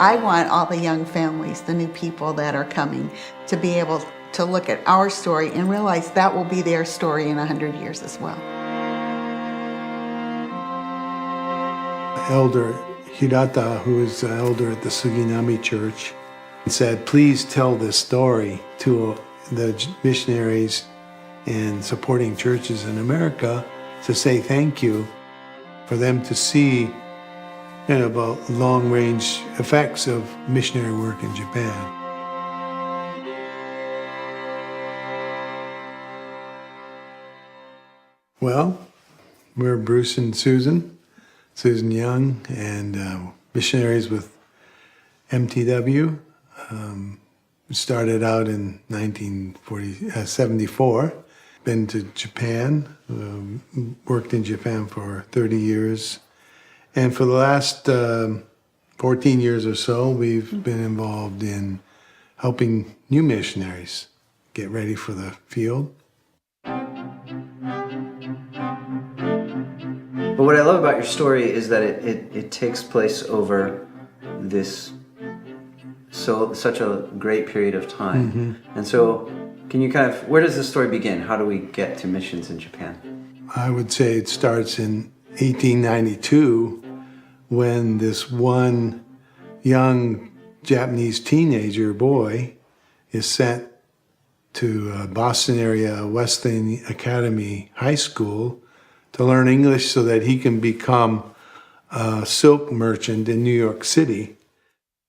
I want all the young families, the new people that are coming, to be able to look at our story and realize that will be their story in 100 years as well. Elder Hirata, who is the elder at the Suginami Church, said, please tell this story to the missionaries and supporting churches in America to say thank you, for them to see the long-range effects of missionary work in Japan. Well, we're Bruce and Susan Young, and missionaries with MTW. Started out in 1974. Been to Japan, worked in Japan for 30 years. And for the last 14 years or so, we've been involved in helping new missionaries get ready for the field. But what I love about your story is that it takes place over such a great period of time. Mm-hmm. And so, can you where does the story begin? How do we get to missions in Japan? I would say it starts in 1892 when this one young Japanese teenager boy is sent to Boston area Wesleyan Academy High School to learn English so that he can become a silk merchant in New York City.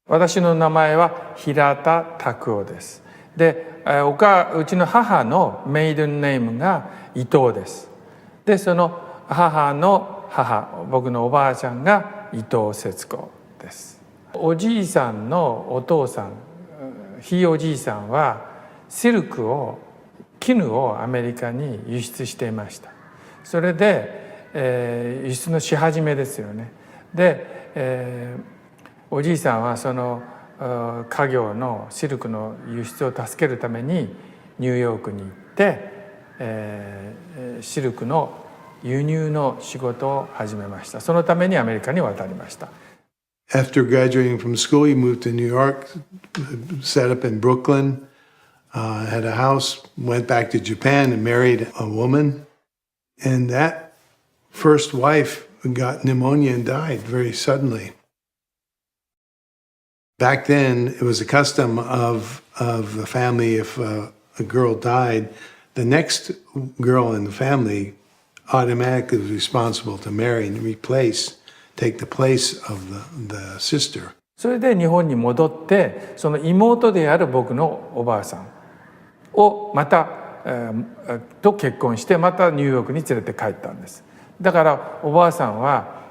私の名前は平田拓夫です。で、うちの母のメイドンネームが伊藤です。で、その母の母、僕のおばあちゃんが伊藤節子です。おじいさんのお父さん、ひいおじいさんはシルクを、絹をアメリカに輸出していました。それで、輸出のし始めですよね。で、おじいさんはその家業のシルクの輸出を助けるためにニューヨークに行って、シルクの輸入の仕事を始めました。そのためにアメリカに渡りました。After graduating from school, he moved to New York, set up in Brooklyn, had a house, went back to Japan and married a woman. And that first wife got pneumonia and died very suddenly. Back then, it was a custom of the family, if a girl died, the next girl in the family automatically was responsible to marry and take the place of the sister. それで日本に戻って、その妹である僕のおばあさんをまた、と結婚して、またニューヨークに連れて帰ったんです。だからおばあさんは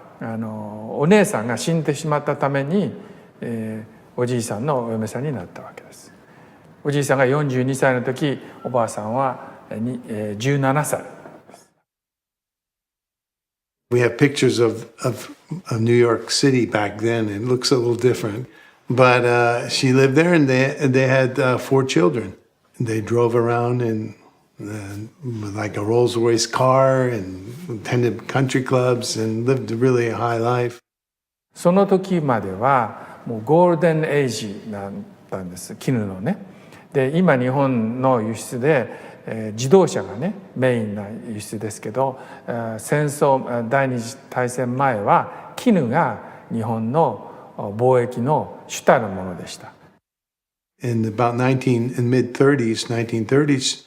お姉さんが死んでしまったために、おじいさんのお嫁さんになったわけです。おじいさんが42歳の時、おばあさんは17歳。We have pictures of New York City back then. It looks a little different. But she lived there, and they had 4 children. They drove around in like a Rolls-Royce car and attended country clubs and lived really a high life. その時まではもうゴールデンエイジだったんです、絹のね。で、今日本の輸出で自動車がねメインな輸出ですけど、戦争第二次大戦前は絹が日本の貿易の主たるものでした。In mid-30s, 1930s,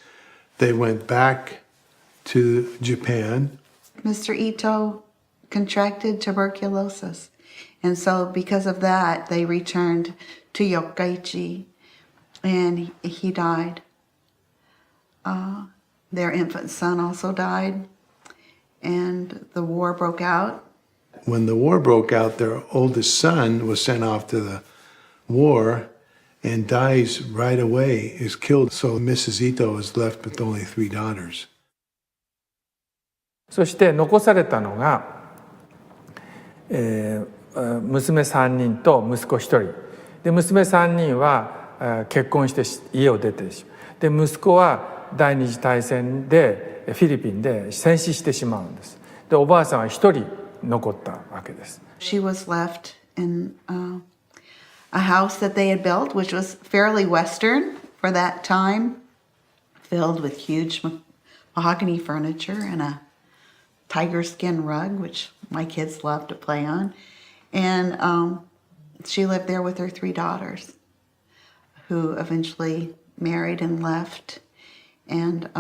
they went back to Japan. Mr. Ito contracted tuberculosis, and so because of that, they returned to Yokkaichi, and he died. Their infant son also died, and the war broke out. When the war broke out, their oldest son was sent off to the war and dies right away, is killed. So Mrs. Ito is left with only 3 daughters. そして残されたのが、娘3人と息子1人で、娘3人は結婚して家を出てしまう。で、息子は第二次大戦でフィリピンで戦死してしまうんです。で、おばあさんは1人残ったわけです。She was left in a house that they had built, which was fairly Western for that time, filled with huge mahogany furniture and a tiger skin rug, which my kids love to play on. And she lived there with her 3 daughters, who eventually married and left. And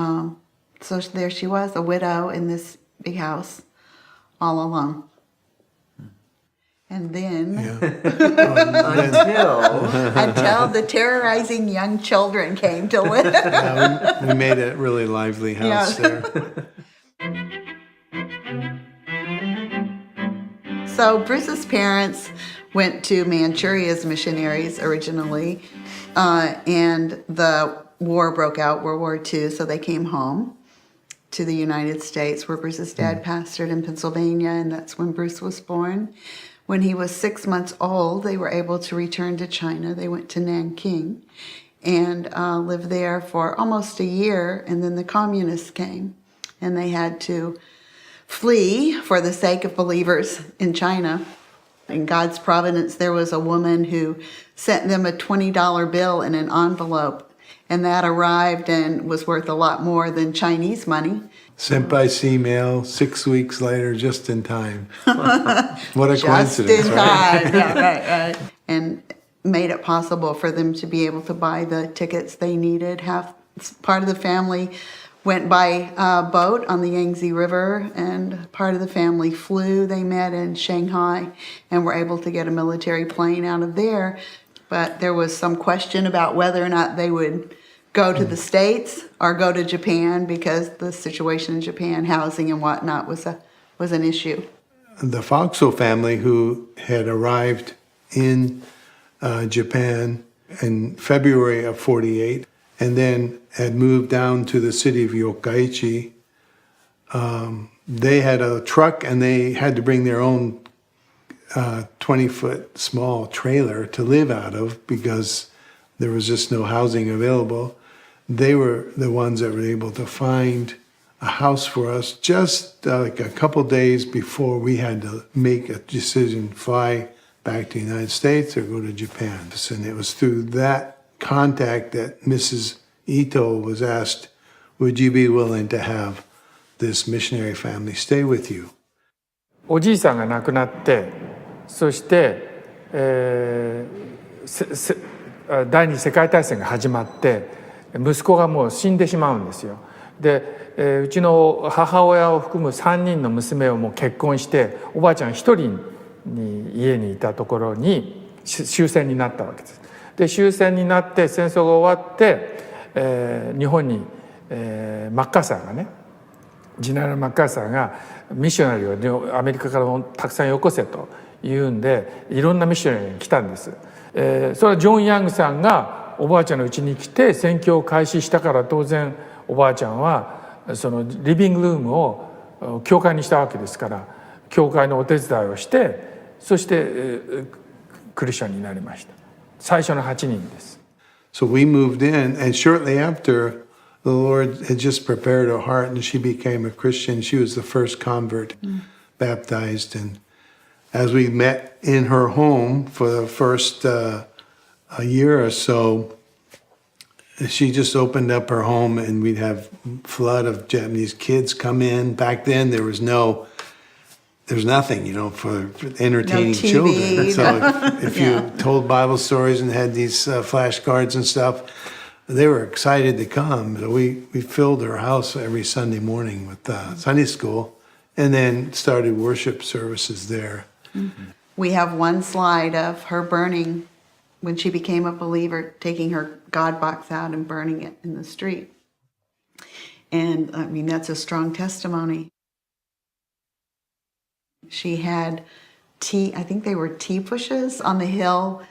so there she was, a widow in this big house, all alone. And then, until the terrorizing young children came to live. Yeah, we made a really lively house there. So Bruce's parents went to Manchuria as missionaries originally, and the war broke out, World War II, so they came home to the United States, where Bruce's dad pastored in Pennsylvania, and that's when Bruce was born. When he was 6 months old, they were able to return to China. They went to Nanking and lived there for almost a year, and then the communists came, and they had to flee for the sake of believers in China. In God's providence, there was a woman who sent them a $20 bill in an envelope, and that arrived and was worth a lot more than Chinese money. Sent by sea mail 6 weeks later, just in time. What a coincidence, Just in right? time. Yeah, right. And made it possible for them to be able to buy the tickets they needed. Half part of the family went by boat on the Yangtze River, and part of the family flew. They met in Shanghai and were able to get a military plane out of there. But there was some question about whether or not they would go to the States or go to Japan, because the situation in Japan, housing and whatnot, was an issue. The Foxwell family, who had arrived in Japan in February of 48, and then had moved down to the city of Yokkaichi, they had a truck and they had to bring their own 20-foot small trailer to live out of because there was just no housing available. They were the ones that were able to find a house for us just like a couple days before we had to make a decision, fly back to the United States or go to Japan. And it was through that contact that Mrs. Ito was asked, would you be willing to have this missionary family stay with you? おじいさんが亡くなって、そして、第二次世界大戦が始まって、息子がもう死んでしまうんですよ。で、うちの母親を含む3人の娘をもう結婚して、おばあちゃん1人に家にいたところに終戦になったわけです。で、終戦になって戦争が終わって、日本に、マッカーサーがね、ジェネラル・マッカーサーがミッショナリーをアメリカからたくさんよこせというんで、いろんなミッショナリーが来たんです。それはジョン・ヤングさんがおばあちゃんの家に来て宣教を開始したから、当然おばあちゃんはそのリビングルームを教会にしたわけですから、教会のお手伝いをして、そしてクリスチャンになりました。最初の8人です。So we moved in, and shortly after, the Lord had just prepared her heart, and she became a Christian. She was the first convert, baptized, and as we met in her home for the first a year or so, she just opened up her home, and we'd have a flood of Japanese kids come in. Back then, there was nothing, for entertaining TV, children. So if you told Bible stories and had these flashcards and stuff, they were excited to come. So we filled her house every Sunday morning with Sunday school, and then started worship services there. Mm-hmm. We have one slide of her burning, when she became a believer, taking her God box out and burning it in the street. And I mean, that's a strong testimony. She had I think they were tea bushes on the hill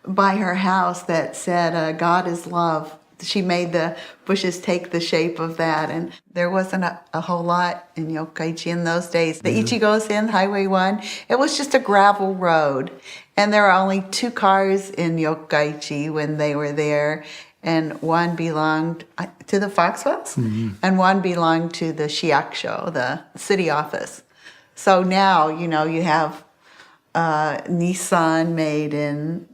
by her house that said, God is love. She made the bushes take the shape of that. And there wasn't a whole lot in Yokkaichi in those days. The Ichigo-sen, Highway 1, it was just a gravel road. And there were only 2 cars in Yokkaichi when they were there. And one belonged to the Foxwells, and one belonged to the Shiakusho, the city office. So now, you have Nissan made in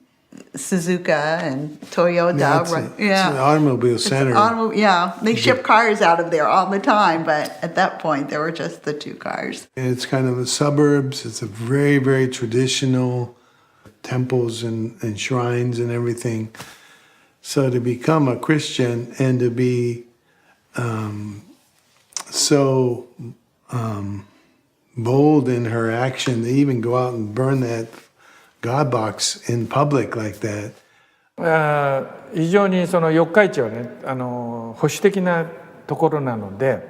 Suzuka and Toyota. Yeah, it's, right? it's an automobile It's center. yeah, they ship cars out of there all the time, but at that point there were just the two cars. It's kind of the suburbs. It's a very, very traditional temples and shrines and everything. So to become a Christian and to be so bold in her action, to even go out and burn that God box in public like that. 非常にその四日市はね保守的なところなので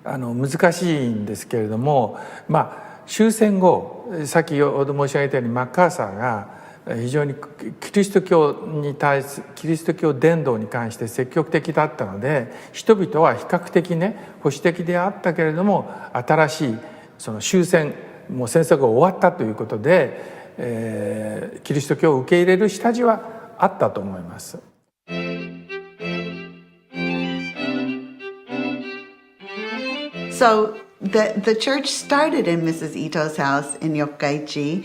難しいんですけれども、まあ終戦後先ほど申し上げたようにマッカーサーが非常にキリスト教伝道に関して積極的だったので、人々は比較的ね保守的であったけれども、新しいその終戦、もう戦争が終わったということで、キリスト教を受け入れる下地はあったと思います。So the church started in Mrs. Ito's house in Yokkaichi,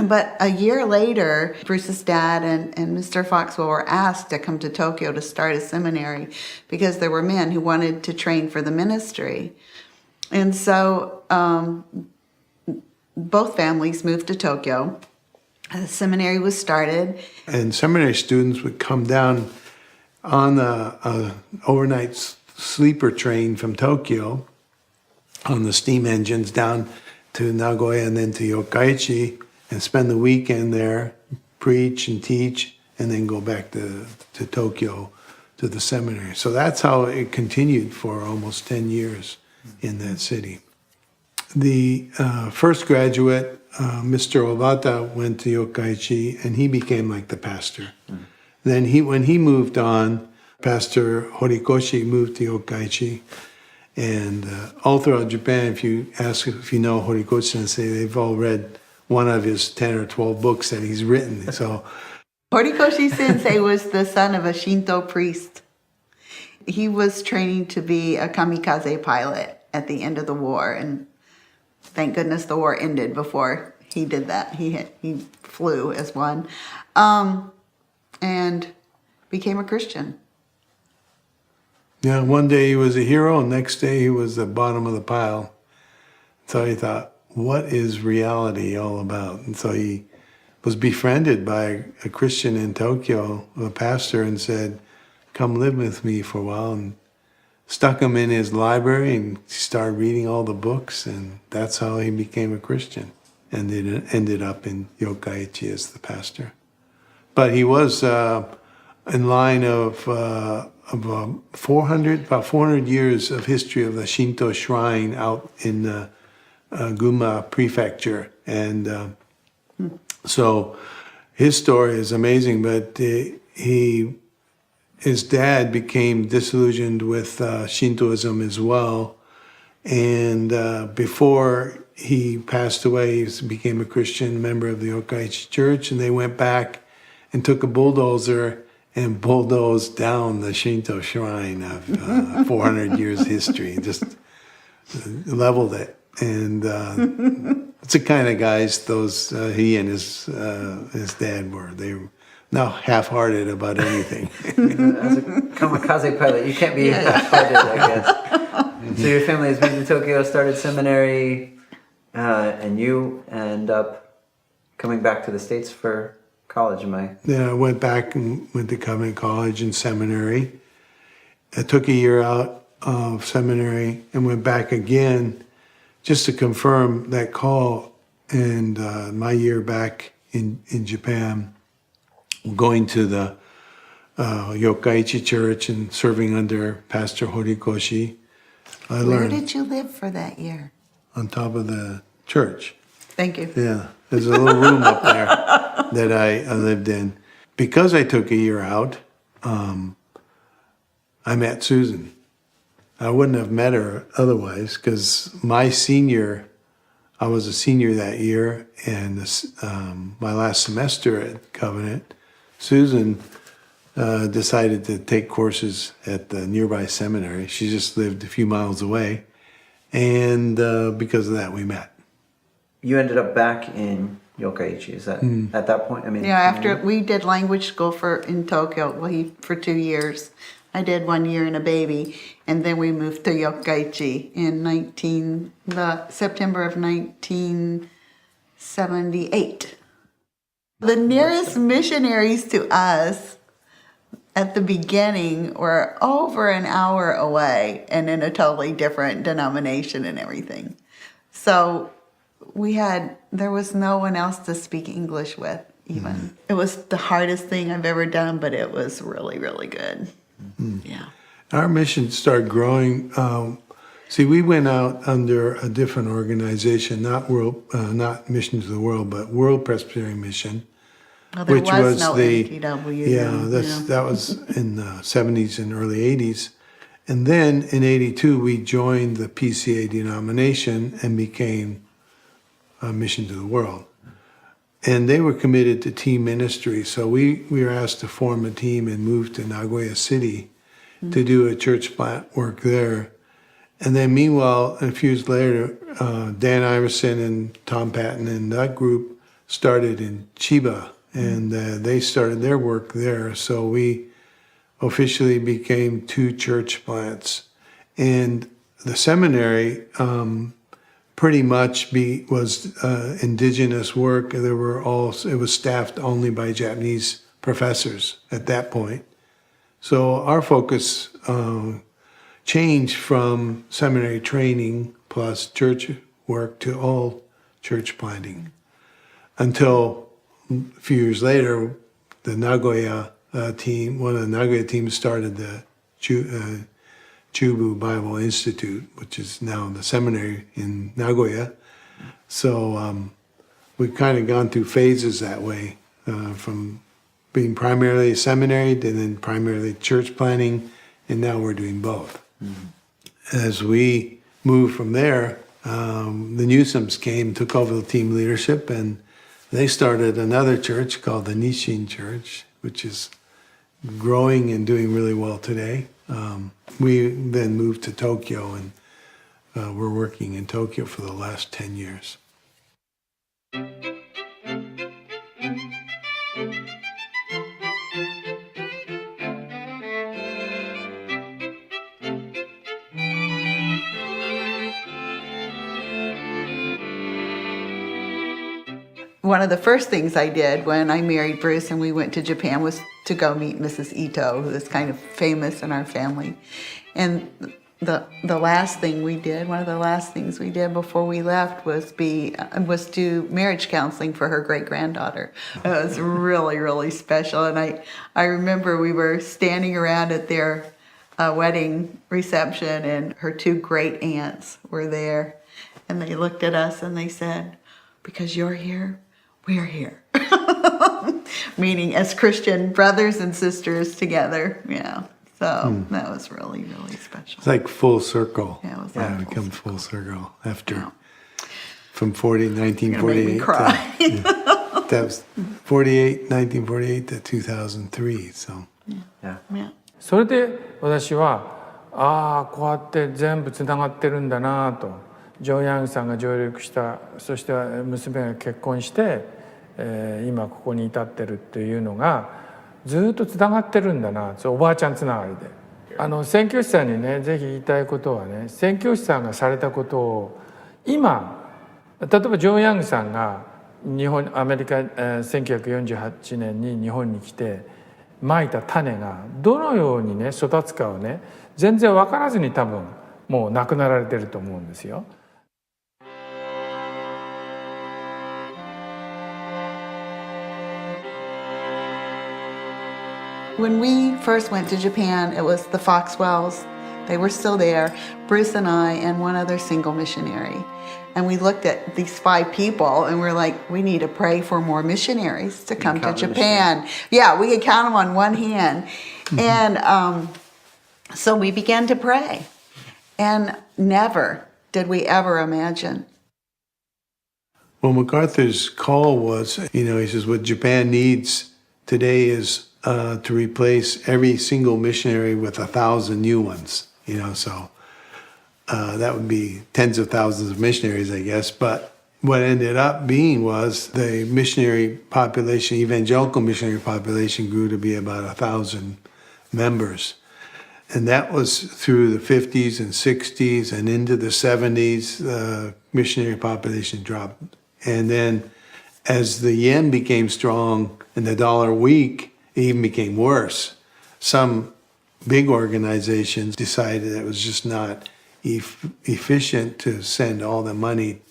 but a year later, Bruce's dad and Mr. Foxwell were asked to come to Tokyo to start a seminary because there were men who wanted to train for the ministry. And so both families moved to Tokyo. The seminary was started. And seminary students would come down on a overnight sleeper train from Tokyo on the steam engines down to Nagoya and then to Yokkaichi and spend the weekend there, preach and teach, and then go back to Tokyo to the seminary. So that's how it continued for almost 10 years in that city. The first graduate, Mr. Obata, went to Yokkaichi, and he became like the pastor. Then when he moved on, Pastor Horikoshi moved to Yokkaichi. And all throughout Japan, if you ask if you know Horikoshi Sensei, they've all read one of his 10 or 12 books that he's written. So Horikoshi Sensei was the son of a Shinto priest. He was training to be a kamikaze pilot at the end of the war, and thank goodness the war ended before he did that. He flew as one, and became a Christian. yeah, one day he was a hero, and next day he was the bottom of the pile. So he thought, what is reality all about? And so he was befriended by a Christian in Tokyo, a pastor, and said, come live with me for a while, and stuck him in his library and started reading all the books, and that's how he became a Christian and ended up in Yokkaichi as the pastor. But he was in line of about 400 years of history of the Shinto shrine out in the Gunma prefecture. And so his story is amazing, but his dad became disillusioned with Shintoism as well. And before he passed away, he became a Christian member of the Yokkaichi Church, and they went back and took a bulldozer and bulldozed down the Shinto shrine of 400 years history, just leveled it. And it's the kind of guys he and his dad were. They were not half-hearted about anything. As a kamikaze pilot, you can't be half-hearted, I guess. So your family has moved to Tokyo, started seminary, and you end up coming back to the States for college, am I? Yeah, I went back and went to Covenant College and seminary. I took a year out of seminary and went back again just to confirm that call. And my year back in Japan, going to the Yokkaichi Church and serving under Pastor Horikoshi, I learned. Where did you live for that year? On top of the church. Thank you. Yeah, there's a little room up there that I lived in. Because I took a year out, I met Susan. I wouldn't have met her otherwise, because I was a senior that year, and my last semester at Covenant, Susan decided to take courses at the nearby seminary. She just lived a few miles away, and because of that, we met. You ended up back in Yokkaichi? Is that at that point? I mean, Yeah, after we did language school in Tokyo, for 2 years. I did 1 year and a baby, and then we moved to Yokkaichi in September of 1978. The nearest missionaries to us at the beginning were over an hour away and in a totally different denomination and everything. So there was no one else to speak English with even. It was the hardest thing I've ever done, but it was really, really good. Yeah. Our mission started growing. We went out under a different organization, not Mission to the World, but World Presbyterian Mission. Well, there which was no the NTW. that was in the 70s and early 80s. And then in 82 we joined the PCA denomination and became a Mission to the World. And they were committed to team ministry, so we were asked to form a team and move to Nagoya City to do a church plant work there. And then meanwhile, a few years later, Dan Iverson and Tom Patton and that group started in Chiba, and they started their work there. So we officially became 2 church plants. And the seminary pretty much was indigenous work. It was staffed only by Japanese professors at that point. So our focus changed from seminary training plus church work to all church planting, until a few years later, the Nagoya one of the Nagoya teams started the Chubu Bible Institute, which is now the seminary in Nagoya. So we've kind of gone through phases that way, from being primarily a seminary to then primarily church planting, and now we're doing both. As we moved from there, the Newsoms took over the team leadership, and they started another church called the Nishin Church, which is growing and doing really well today. We then moved to Tokyo, and we're working in Tokyo for the last 10 years. One of the first things I did when I married Bruce and we went to Japan was to go meet Mrs. Ito, who is kind of famous in our family. And one of the last things we did before we left was do marriage counseling for her great-granddaughter. It was really, really special. And I remember we were standing around at their wedding reception, and her 2 great aunts were there. And they looked at us and they said, "Because you're here, we're here." Meaning as Christian brothers and sisters together. Yeah. So that was really, really special. It's like full circle. Yeah, it was it comes full circle after Yeah. from 1948 You're gonna make me cry. that was 1948 to 2003. So Yeah. Yeah. それで私はこうやって全部つながってるんだなと。ジョン・ヤングさんが上陸した、そして娘が結婚して、今ここに至ってるっていうのがずっとつながってるんだな、おばあちゃんつながりで。宣教師さんにね、ぜひ言いたいことはね、宣教師さんがされたことを今、例えばジョン・ヤングさんがアメリカ、1948年に日本に来てまいた種がどのようにね育つかをね全然分からずに多分もう亡くなられてると思うんですよ。When we first went to Japan, it was the Foxwells. They were still there, Bruce and I, and one other single missionary. And we looked at these 5 people and we're like, we need to pray for more missionaries to come to Japan. Yeah, we could count them on one hand. And so we began to pray. And never did we ever imagine. well, MacArthur's call was, he says what Japan needs today is to replace every single missionary with 1,000 new ones. So that would be tens of thousands of missionaries, I guess. But what ended up being was the missionary population, evangelical missionary population, grew to be about 1,000 members. And that was through the 50s and 60s and into the 70s, the missionary population dropped. And then as the yen became strong and the dollar weak, it even became worse. Some big organizations decided it was just not efficient to send all the money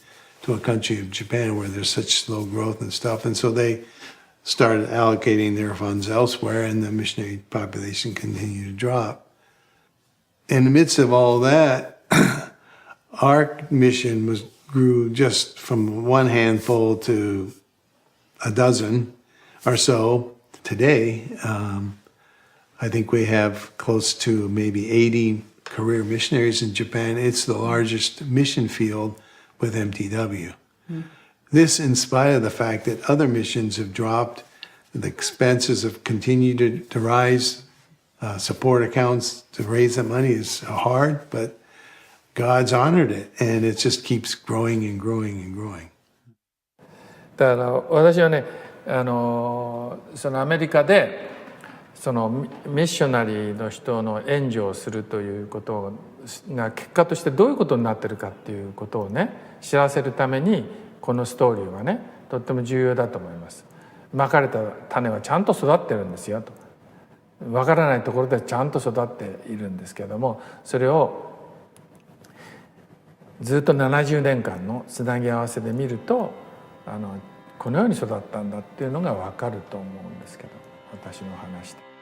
to a country of Japan where there's such slow growth and stuff. And so they started allocating their funds elsewhere, and the missionary population continued to drop. In the midst of all that, our mission grew just from one handful to a dozen or so. Today, I think we have close to maybe 80 career missionaries in Japan. It's the largest mission field with MTW. This in spite of the fact that other missions have dropped, the expenses have continued to rise. Support accounts to raise that money is hard, but God's honored it, and it just keeps growing and growing and growing. だから私はね、そのアメリカでそのミッショナリーの人の援助をするということが結果としてどういうことになってるかっていうことをね知らせるためにこのストーリーはねとっても重要だと思います。まかれた種はちゃんと育ってるんですよと。わからないところでちゃんと育っているんですけども、それをずっと70年間のつなぎ合わせで見るとこのように育ったんだっていうのがわかると思うんですけど、私の話で。